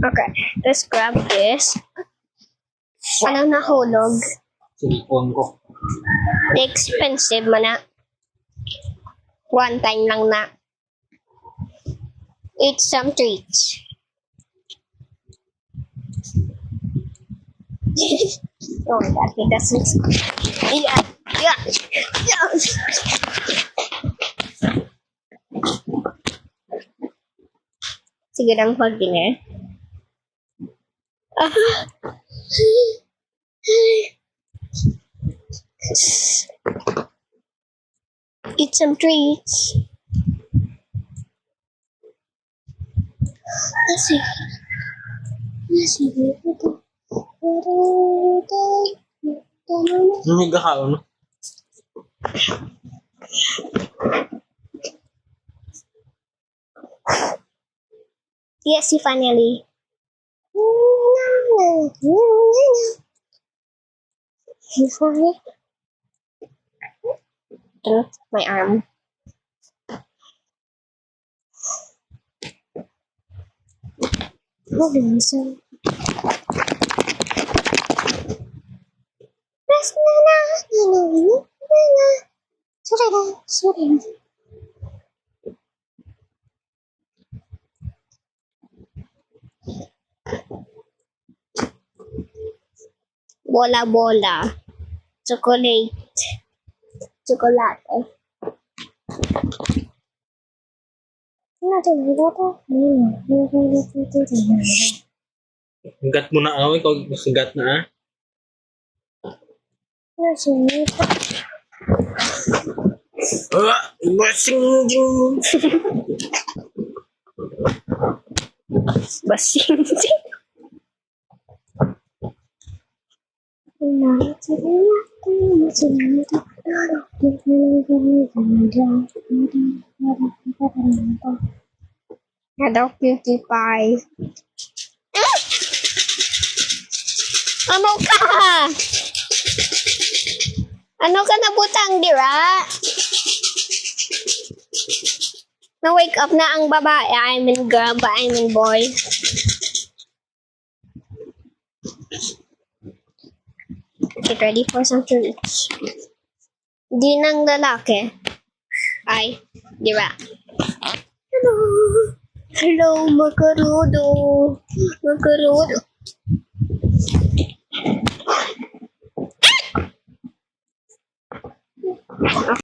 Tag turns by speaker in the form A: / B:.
A: Okay, let's grab this. Ano nahulog?
B: Cellphone ko.
A: Expensive man na. One time lang na. Eat some treats. Oh my god, he doesn't. Yeah. Sige lang pag-dinner. Eat some treats.
B: May gakaon.
A: Yes, you finally. My arm. Bola. Chocolate.
B: Gat mo na away. Ikaw gat na ah. Basing.
A: Basing. Hello, cutie pie. Ano ka? Ano ka nabutang, dira? Na-wake up na ang babae. I mean girl, but I mean boy. Get ready for some treats. Di nang lalaki. Ay, dira. Hello, Makarudo.